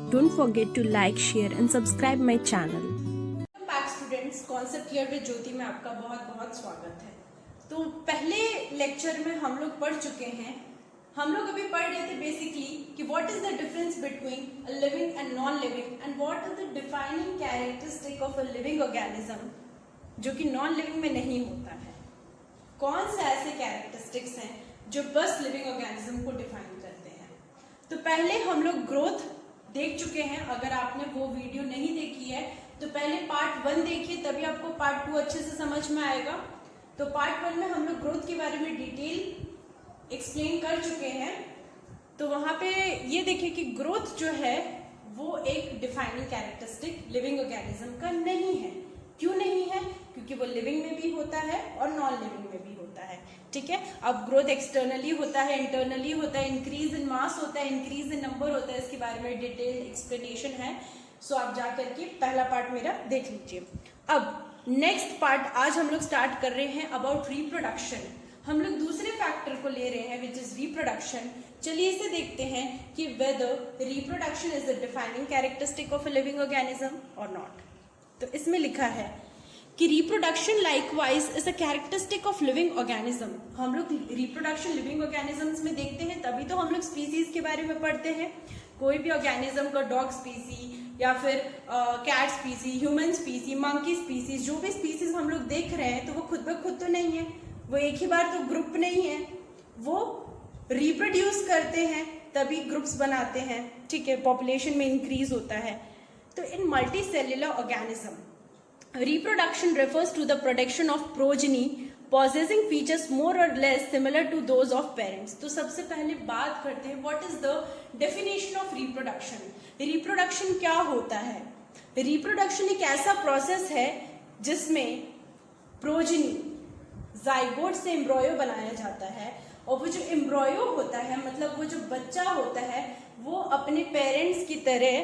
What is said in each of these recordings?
Don't forget to like, share and subscribe my channel. Welcome back students, concept clear with Jyoti में आपका बहुत बहुत स्वागत है। तो पहले लेक्चर में हम लोग पढ़ चुके हैं, हम लोग अभी पढ़ रहे थे बेसिकली कि what is the difference between a living and non living and what are the defining characteristic of a living organism जो कि नॉन लिविंग में नहीं होता है। कौन से ऐसे कैरेक्टरिस्टिक्स हैं जो बस लिविंग ऑर्गेनिज्म को डिफाइन करते हैं। तो पहले हम लोग ग्रोथ देख चुके हैं। अगर आपने वो वीडियो नहीं देखी है तो पहले पार्ट 1 देखिए, तभी आपको पार्ट 2 अच्छे से समझ में आएगा। तो पार्ट 1 में हम लोग ग्रोथ के बारे में डिटेल एक्सप्लेन कर चुके हैं। तो वहां पे ये देखिए कि ग्रोथ जो है वो एक डिफाइनिंग कैरेक्टरिस्टिक लिविंग ऑर्गेनिज्म का नहीं है। क्यों नहीं है? क्योंकि वो लिविंग में भी होता है और नॉन लिविंग में भी होता है। ठीक है, अब ग्रोथ एक्सटर्नली होता है, इंटरनली होता है, इंक्रीज इन मास होता है, इंक्रीज इन नंबर होता है। इसके बारे में डिटेल एक्सप्लेनेशन है, सो आप जाकर के पहला पार्ट मेरा देख लीजिए। अब नेक्स्ट पार्ट आज हम लोग स्टार्ट कर रहे हैं अबाउट रिप्रोडक्शन। हम लोग दूसरे फैक्टर को ले रहे हैं विच इज रिप्रोडक्शन। चलिए इसे देखते हैं कि whether reproduction is the defining characteristic of a living organism और नॉट। तो इसमें लिखा है कि reproduction likewise is a characteristic of living organism. हम लोग रिप्रोडक्शन लिविंग ऑर्गेनिजम्स में देखते हैं, तभी तो हम लोग स्पीसीज के बारे में पढ़ते हैं। कोई भी ऑर्गेनिज्म का डॉग स्पीसी या फिर cat species, human species, monkey species, जो भी स्पीसीज हम लोग देख रहे हैं तो वो खुद ब खुद तो नहीं है, वो एक ही बार तो ग्रुप नहीं है, वो रिप्रोड्यूस करते हैं तभी ग्रुप्स बनाते हैं। ठीक है, पॉपुलेशन में इंक्रीज होता है। तो in multicellular organism reproduction refers to the production of progeny possessing features more or less similar to those of parents। तो सबसे पहले बात करते हैं what is the definition of reproduction। reproduction क्या होता है? reproduction एक ऐसा प्रोसेस है जिसमें प्रोजनी जाइगोट से एम्ब्रॉयो बनाया जाता है, और वो जो एम्ब्रॉयो होता है मतलब वो जो बच्चा होता है वो अपने पेरेंट्स की तरह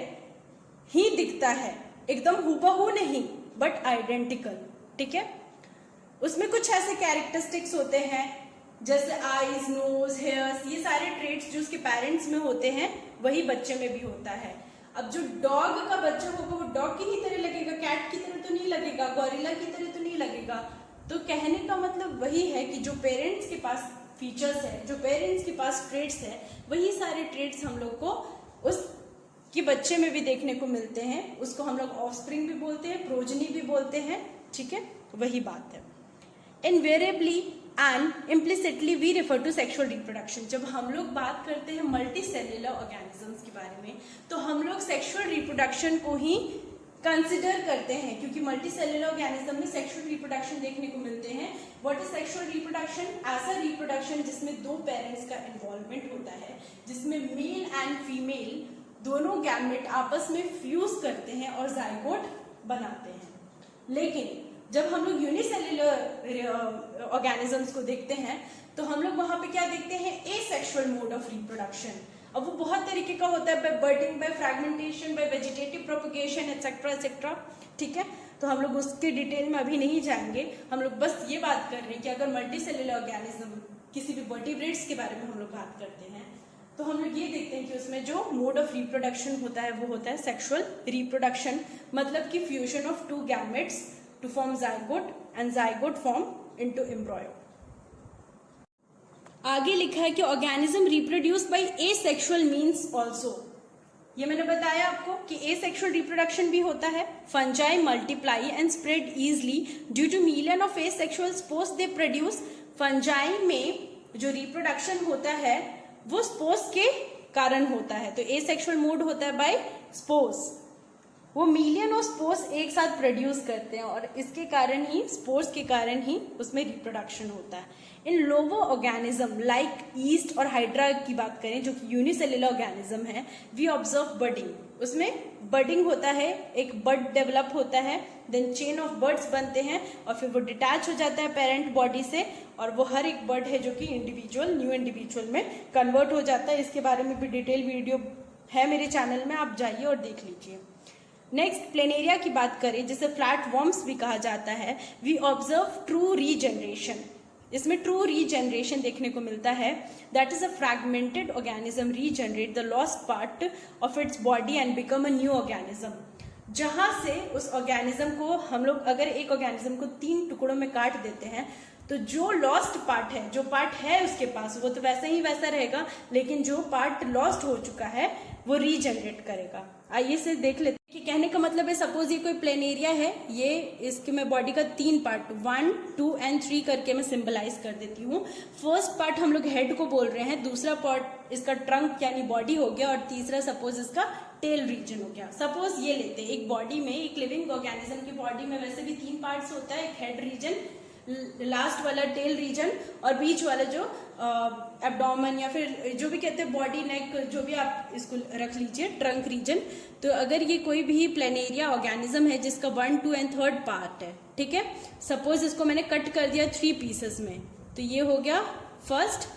ही दिखता है, एकदम हूबहू नहीं बट आइडेंटिकल। ठीक है, उसमें कुछ ऐसे कैरेक्टरिस्टिक्स होते हैं जैसे आईज, नोज, हेयर्स, ये सारे ट्रेट्स जो उसके पेरेंट्स में होते हैं वही बच्चे में भी होता है। अब जो डॉग का बच्चा होगा वो डॉग की ही तरह लगेगा, कैट की तरह तो नहीं लगेगा, गॉरिला की तरह तो नहीं लगेगा। तो कहने का मतलब वही है कि जो पेरेंट्स के पास फीचर्स है, जो पेरेंट्स के पास ट्रेट्स है, वही सारे ट्रेट्स हम लोग को उस कि बच्चे में भी देखने को मिलते हैं। उसको हम लोग ऑफस्प्रिंग भी बोलते हैं, प्रोजनी भी बोलते हैं। ठीक है, वही बात है। Invariably and implicitly we refer to sexual reproduction. जब हम लोग बात करते हैं मल्टी सेल्युलर ऑर्गेनिजम्स के बारे में तो हम लोग सेक्सुअल रिप्रोडक्शन को ही कंसिडर करते हैं, क्योंकि मल्टी सेल्युलर ऑर्गेनिज्म में सेक्सुअल रिप्रोडक्शन देखने को मिलते हैं। What is sexual reproduction? ऐसा रिप्रोडक्शन जिसमें दो पेरेंट्स का इन्वॉल्वमेंट होता है, जिसमें मेल एंड फीमेल दोनों गैमेट आपस में फ्यूज करते हैं और जाइगोट बनाते हैं। लेकिन जब हम लोग यूनिसेल्युलर ऑर्गेनिजम्स को देखते हैं तो हम लोग वहां पे क्या देखते हैं? Asexual mode of reproduction. अब वो बहुत तरीके का होता है, by budding, by fragmentation, by vegetative propagation etcetera etcetera. ठीक है, तो हम लोग उसके डिटेल में अभी नहीं जाएंगे। हम लोग बस ये बात कर रहे हैं कि अगर मल्टी सेल्युलर ऑर्गेनिज्म किसी भी वर्टिब्रेट्स के बारे में हम लोग बात करते हैं तो हम लोग ये देखते हैं कि उसमें जो मोड ऑफ रिप्रोडक्शन होता है वो होता है सेक्सुअल रिप्रोडक्शन, मतलब कि fusion of two gametes to form zygote and zygote form into embryo. आगे लिखा है कि organism reproduce by asexual means also. ये मैंने बताया आपको कि एसेक्सुअल रिप्रोडक्शन भी होता है। Fungi multiply and spread easily due two million of asexual spores they produce. Fungi में जो रिप्रोडक्शन होता है वो स्पोर्स के कारण होता है। तो एसेक्सुअल मोड होता है बाय स्पोर्स, वो मिलियन ऑफ स्पोर्स एक साथ प्रोड्यूस करते हैं और इसके कारण ही, स्पोर्स के कारण ही उसमें रिप्रोडक्शन होता है। इन लोवर ऑर्गेनिज्म लाइक ईस्ट और हाइड्रा की बात करें जो कि यूनिसेल्युलर ऑर्गेनिज्म है, वी ऑब्जर्व बडिंग। उसमें बडिंग होता है, एक बड डेवलप होता है, देन चेन ऑफ बर्ड्स बनते हैं और फिर वो डिटैच हो जाता है पेरेंट बॉडी से, और वो हर एक बर्ड है जो कि इंडिविजुअल, न्यू इंडिविजुअल में कन्वर्ट हो जाता है। इसके बारे में भी डिटेल वीडियो है मेरे चैनल में, आप जाइए और देख लीजिए। नेक्स्ट प्लेनेरिया की बात करें जिसे फ्लैट वर्म्स भी कहा जाता है, वी ऑब्जर्व ट्रू रीजनरेशन। इसमें ट्रू रीजनरेशन देखने को मिलता है। That is a fragmented organism regenerate the lost part of its body and become a new organism. जहां से उस ऑर्गेनिज्म को हम लोग अगर एक ऑर्गेनिज्म को 3 टुकड़ों में काट देते हैं तो जो लॉस्ट पार्ट है, जो पार्ट है उसके पास, वो तो वैसा ही वैसा रहेगा, लेकिन जो पार्ट लॉस्ट हो चुका है वो रीजनरेट करेगा। आइए से देख लेते हैं कि कहने का मतलब है, सपोज ये कोई प्लेन एरिया है, ये इसके मैं बॉडी का 3 पार्ट 1, 2 एंड 3 करके मैं सिंबलाइज कर देती हूँ। फर्स्ट पार्ट हम लोग हेड को बोल रहे हैं, दूसरा पार्ट इसका ट्रंक यानी बॉडी हो गया, और तीसरा सपोज इसका टेल रीजन हो गया। सपोज ये लेते हैं, एक बॉडी में, एक लिविंग ऑर्गेनिज्म की बॉडी में वैसे भी 3 पार्ट्स होता है, एक हेड रीजन, लास्ट वाला टेल रीजन, और बीच वाला जो एब्डोमेन या फिर जो भी कहते हैं बॉडी, नेक, जो भी आप इसको रख लीजिए, ट्रंक रीजन। तो अगर ये कोई भी प्लेनेरिया ऑर्गेनिज्म है जिसका 1, 2 एंड 3rd पार्ट है, ठीक है, सपोज इसको मैंने कट कर दिया 3 पीसेस में, तो ये हो गया फर्स्ट,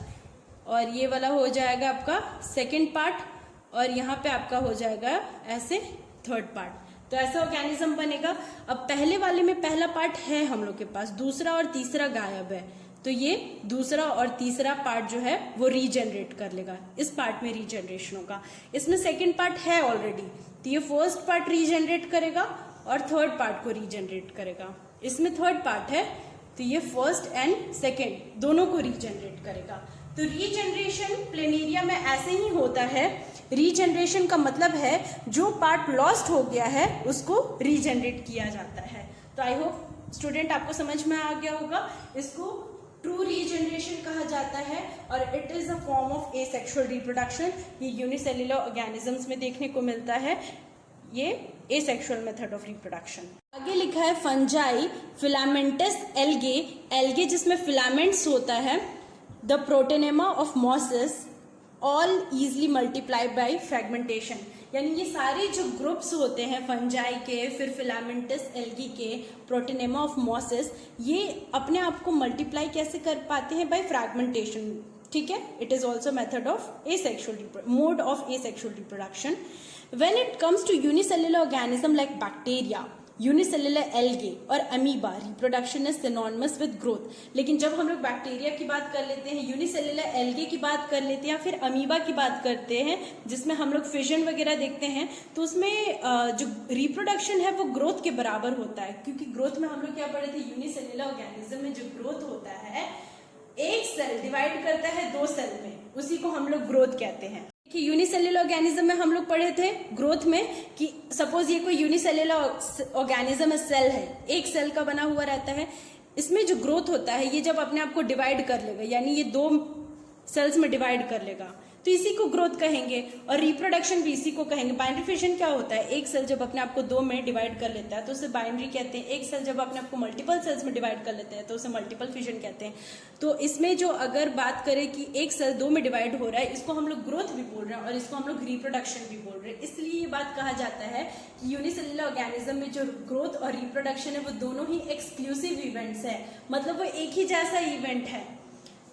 और ये वाला हो जाएगा आपका 2nd पार्ट, और यहाँ पे आपका हो जाएगा ऐसे 3rd पार्ट। तो ऐसा ऑर्गेनिज्म बनेगा। अब पहले वाले में पहला पार्ट है हम लोग के पास, दूसरा और तीसरा गायब है, तो ये दूसरा और तीसरा पार्ट जो है वो रीजनरेट कर लेगा। इस पार्ट में रीजनरेशन होगा। इसमें 2nd पार्ट है ऑलरेडी, तो ये 1st पार्ट रीजनरेट करेगा और 3rd पार्ट को रीजनरेट करेगा। इसमें 3rd पार्ट है, तो ये 1st एंड 2nd दोनों को रीजनरेट करेगा। तो रीजनरेशन प्लेनेरिया में ऐसे ही होता है। रीजनरेशन का मतलब है जो पार्ट लॉस्ट हो गया है उसको रीजनरेट किया जाता है। तो आई होप स्टूडेंट आपको समझ में आ गया होगा। इसको ट्रू रीजनरेशन कहा जाता है और it is a form of asexual reproduction. ये यूनिसेल्युलर ऑर्गेनिजम्स में देखने को मिलता है, ये एसेक्सुअल मेथड ऑफ रिप्रोडक्शन। आगे लिखा है फंजाई, फिलामेंटस एल्गे, एल्गे जिसमें फिलामेंट्स होता है, the protonema of mosses, all easily multiply by fragmentation. यानी ये सारे जो ग्रुप्स होते हैं फंजाई के, फिर फिलामेंटस एल्गी के, प्रोटेनेमा ऑफ मॉसेस, ये अपने आप को मल्टीप्लाई कैसे कर पाते हैं? बाय फ्रेगमेंटेशन, ठीक है। It is also method of asexual mode of asexual reproduction. When it comes to unicellular organism like bacteria, unicellular algae और amoeba, reproduction is synonymous with growth. लेकिन जब हम लोग बैक्टीरिया की बात कर लेते हैं, यूनिसेल्युलर एल्गे की बात कर लेते हैं या फिर अमीबा की बात करते हैं जिसमें हम लोग फिजन वगैरह देखते हैं, तो उसमें जो रिप्रोडक्शन है वो ग्रोथ के बराबर होता है। क्योंकि ग्रोथ में हम लोग क्या पढ़े थे, यूनिसेल्युलर ऑर्गेनिज्म में जो ग्रोथ होता है, एक सेल डिवाइड करता है 2 सेल में, उसी को हम लोग ग्रोथ कहते हैं। कि यूनिसेल्युलर ऑर्गेनिज्म में हम लोग पढ़े थे ग्रोथ में कि सपोज ये कोई यूनिसेल्युलर ऑर्गेनिज्म सेल है, एक सेल का बना हुआ रहता है। इसमें जो ग्रोथ होता है ये जब अपने आप को डिवाइड कर लेगा, यानी ये 2 सेल्स में डिवाइड कर लेगा, तो इसी को ग्रोथ कहेंगे। और रिप्रोडक्शन भी इसी को कहेंगे। बाइनरी फिजन क्या होता है, एक सेल जब अपने आप को 2 में डिवाइड कर लेता है तो उसे बाइनरी कहते हैं। एक सेल जब अपने आप को मल्टीपल सेल्स में डिवाइड कर लेता है तो उसे मल्टीपल फिजन कहते हैं। तो इसमें जो अगर बात करें कि एक सेल 2 में डिवाइड हो रहा है, इसको हम लोग ग्रोथ भी बोल रहे हैं और इसको हम लोग रिप्रोडक्शन भी बोल रहे हैं। इसलिए ये बात कहा जाता है कि यूनिसेल्युलर ऑर्गेनिज्म में जो ग्रोथ और रिप्रोडक्शन है वो दोनों ही एक्सक्लूसिव इवेंट्स है, मतलब वो एक ही जैसा इवेंट है।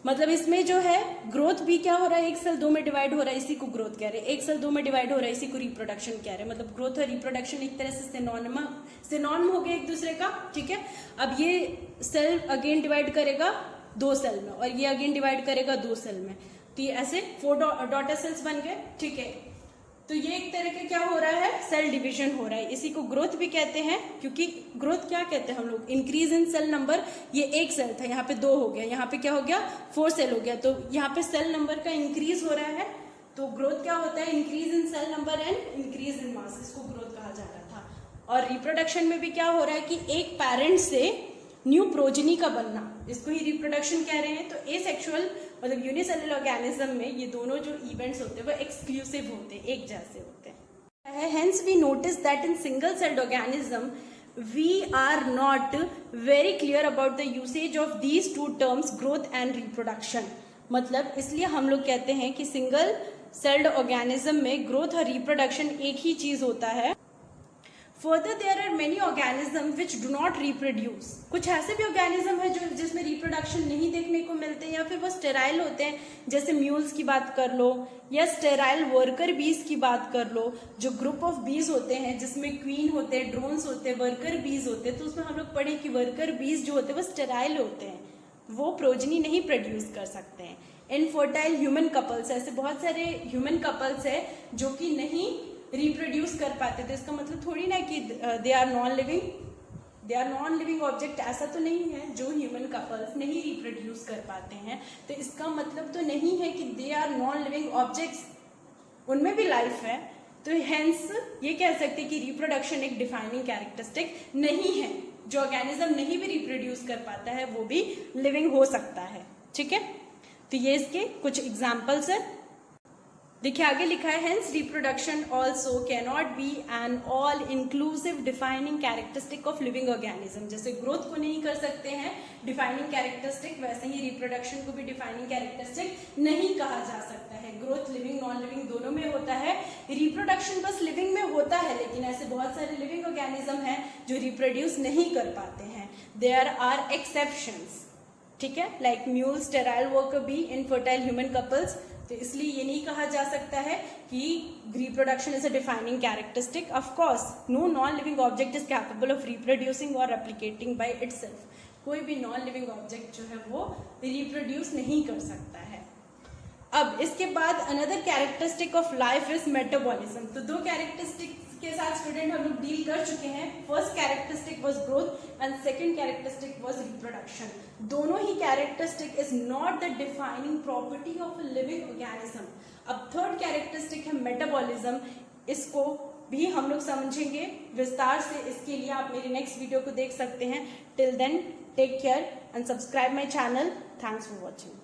मतलब इसमें जो है ग्रोथ भी क्या हो रहा है, एक सेल 2 में डिवाइड हो रहा है, इसी को ग्रोथ कह रहे हैं। एक सेल 2 में डिवाइड हो रहा है, इसी को रिप्रोडक्शन कह रहे हैं। मतलब ग्रोथ और रिप्रोडक्शन एक तरह से सिनोनिम हो गए एक दूसरे का, ठीक है। अब ये सेल अगेन डिवाइड करेगा 2 सेल में और ये अगेन डिवाइड करेगा 2 सेल में, तो ये ऐसे 4 डॉटर सेल्स बन गए, ठीक है। तो ये एक तरह का क्या हो रहा है, सेल डिवीजन हो रहा है। इसी को ग्रोथ भी कहते हैं, क्योंकि ग्रोथ क्या कहते हैं हम लोग, इंक्रीज इन सेल नंबर। ये एक सेल था, यहाँ पे 2 हो गया, यहाँ पे क्या हो गया 4 सेल हो गया, तो यहाँ पे सेल नंबर का इंक्रीज हो रहा है। तो ग्रोथ क्या होता है, increase in cell number and increase in mass, इसको ग्रोथ कहा जा रहा था। और रिप्रोडक्शन में भी क्या हो रहा है कि एक पेरेंट से न्यू प्रोजेनी का बनना, इसको ही रिप्रोडक्शन कह रहे हैं। तो एसेक्सुअल मतलब यूनिसेल्युलर ऑर्गेनिज्म में ये दोनों जो इवेंट्स होते हैं वो एक्सक्लूसिव होते हैं, एक जैसे होते हैं। Hence we notice that in single celled organism we are not very clear about the usage of these 2 terms, growth and reproduction. मतलब इसलिए हम लोग कहते हैं कि सिंगल सेल्ड ऑर्गेनिज्म में ग्रोथ और रिप्रोडक्शन एक ही चीज होता है। Further, there are many organisms which do not reproduce. कुछ ऐसे भी ऑर्गेनिज्म है जो जिसमें रिप्रोडक्शन नहीं देखने को मिलते हैं या फिर वो स्टेराइल होते हैं, जैसे म्यूल्स की बात कर लो या स्टेराइल वर्कर बीज की बात कर लो। जो ग्रुप ऑफ बीज होते हैं जिसमें क्वीन होते हैं, ड्रोन्स होते हैं, वर्कर बीज होते हैं, तो उसमें हम लोग पढ़े कि वर्कर बीज जो होते हैं वो स्टेराइल होते हैं, वो प्रोजनी नहीं प्रोड्यूस कर सकते हैं। इनफर्टाइल ह्यूमन कपल्स, ऐसे बहुत सारे ह्यूमन कपल्स है जो कि नहीं रिप्रोड्यूस कर पाते। तो इसका मतलब थोड़ी ना कि they are non living object, ऐसा तो नहीं है। जो ह्यूमन कपल्स नहीं रिप्रोड्यूस कर पाते हैं तो इसका मतलब तो नहीं है कि they are non living objects, उनमें भी लाइफ है। तो हेंस ये कह सकते हैं कि रिप्रोडक्शन एक डिफाइनिंग कैरेक्टरिस्टिक नहीं है। जो ऑर्गेनिज्म नहीं भी रिप्रोड्यूस कर पाता है वो भी लिविंग हो सकता है। ठीक है, तो ये इसके कुछ एग्जाम्पल्स है। देखिए आगे लिखा है, hence reproduction also cannot be an all inclusive defining characteristic of living organism. जैसे ग्रोथ को नहीं कर सकते हैं डिफाइनिंग कैरेक्टरिस्टिक, वैसे ही रिप्रोडक्शन को भी डिफाइनिंग कैरेक्टरिस्टिक नहीं कहा जा सकता है। ग्रोथ लिविंग नॉन लिविंग दोनों में होता है, रिप्रोडक्शन बस लिविंग में होता है। लेकिन ऐसे बहुत सारे लिविंग ऑर्गेनिज्म हैं जो रिप्रोड्यूस नहीं कर पाते हैं। देयर आर एक्सेप्शंस, ठीक है, like mule, sterile worker bee, infertile human couples. तो इसलिए ये नहीं कहा जा सकता है कि reproduction is a defining characteristic. Of course no non living object is capable of reproducing और रेप्लिकेटिंग बाय इटसेल्फ। कोई भी नॉन लिविंग ऑब्जेक्ट जो है वो रिप्रोड्यूस नहीं कर सकता है। अब इसके बाद another characteristic of life is metabolism. तो दो कैरेक्टरिस्टिक के साथ स्टूडेंट हम लोग डील कर चुके हैं। First characteristic was growth and second characteristic was reproduction. दोनों ही characteristic is not the defining property of a living organism. अब थर्ड कैरेक्टरिस्टिक है मेटाबॉलिज्म। इसको भी हम लोग समझेंगे विस्तार से। इसके लिए आप मेरी नेक्स्ट वीडियो को देख सकते हैं। Till then take care and subscribe my channel. Thanks for watching.